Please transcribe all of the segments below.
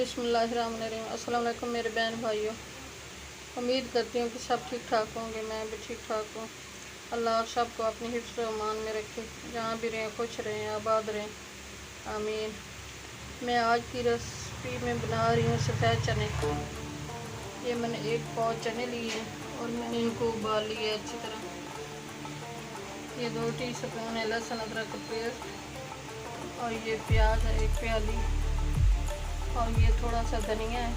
बिस्मिल्लाहिर्रहमानिर्रहीम। अस्सलाम वालेकुम मेरे बहन भाइयों। उम्मीद करती हूँ कि सब ठीक ठाक होंगे, मैं भी ठीक ठाक हूँ। अल्लाह सबको अपनी हिफ्ज़ व अमान में रखे, जहाँ भी रहें खुश रहें आबाद रहें, आमीन। मैं आज की रेसिपी में बना रही हूँ सफ़ेद चने। ये मैंने 1 पाव चने लिए हैं और मैंने इनको उबाल लिया है अच्छी तरह। ये 2 टीस्पून है लहसुन अदरक का पेस्ट, और ये प्याज है 1 प्याली, और ये थोड़ा सा धनिया है,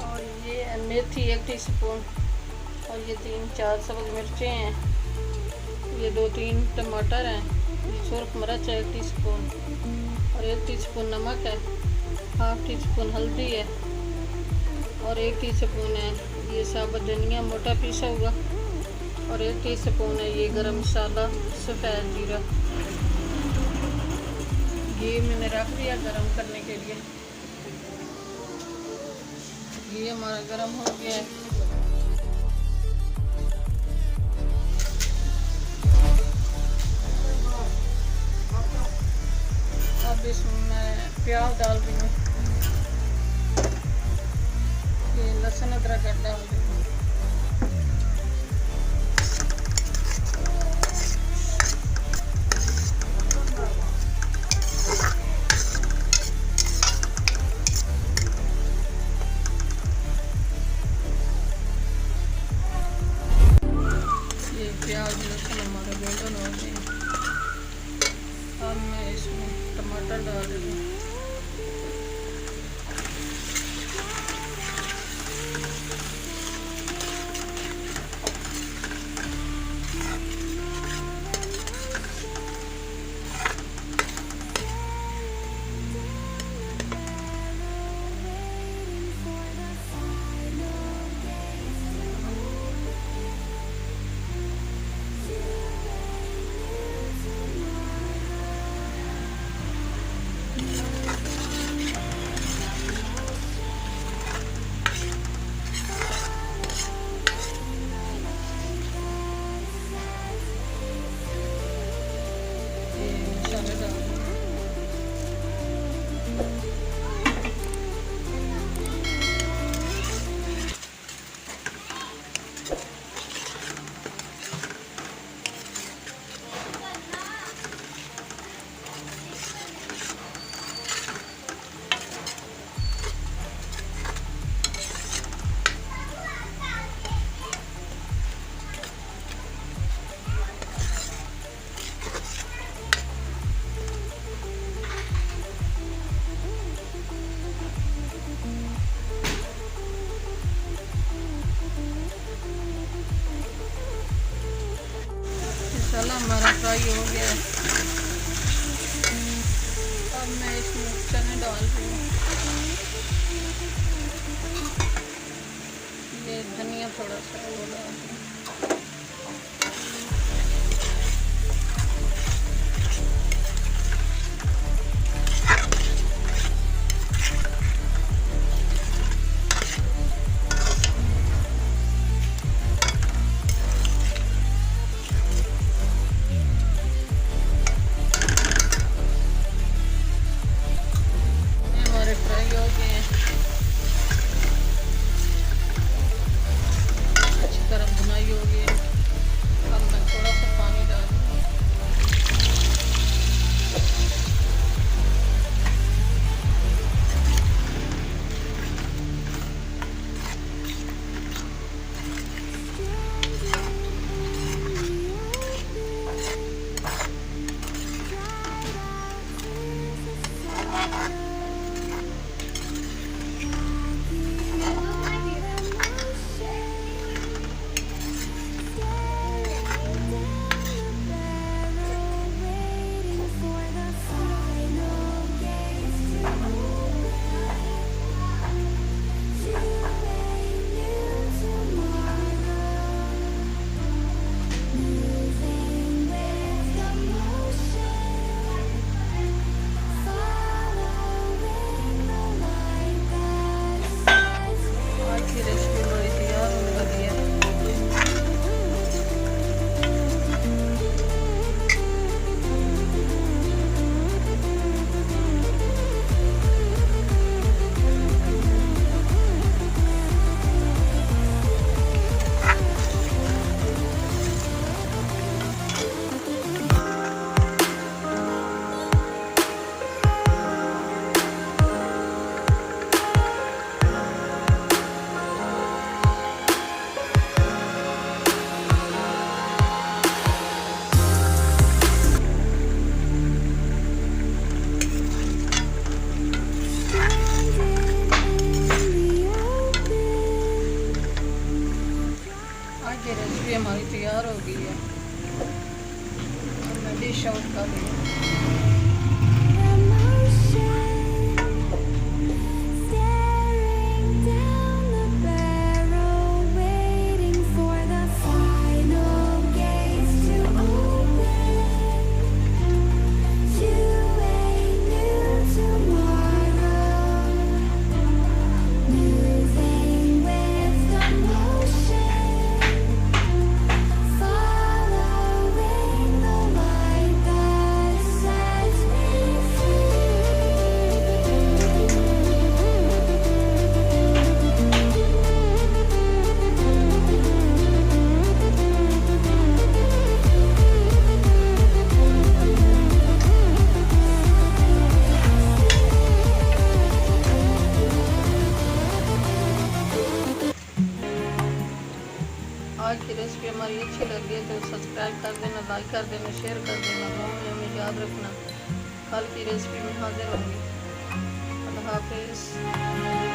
और ये मेथी 1 टीस्पून, और ये 3-4 सब्ज़ मिर्चें हैं, ये 2-3 टमाटर हैं, ये सुरख मिर्च है 1 टीस्पून, और 1 टीस्पून नमक है, हाफ टीस्पून हल्दी है, और 1 टीस्पून है ये साबुत धनिया मोटा पीसा हुआ, और 1 टीस्पून है ये गरम मसाला सफ़ेद जीरा। ये मैंने रख दिया गरम करने के लिए। ये हमारा गरम हो गया है। अब इसमें मैं प्याज डाल रही हूँ, ये लहसुन अदरक डाल रही हूँ, प्याज लहसुन हमारा गोल्डन हो गए। अब मैं इसमें टमाटर डाल रही हूँ, मसाला हमारा फ्राई हो गया है। अब मैं इसमें चने डाल रही हूँ, ये धनिया थोड़ा सा वो डाल रही हूँ, फ्राई हो गए हैं, अच्छी तरह भुनाई हो गई है। मैं डिश आउट कर रही हूँ। आज की रेसिपी हमारी अच्छी लगी है तो सब्सक्राइब कर देना, लाइक कर देना, शेयर कर देना। दुआ में हमें याद रखना। कल की रेसिपी में हाजिर होंगी। अल्लाह हाफिज़।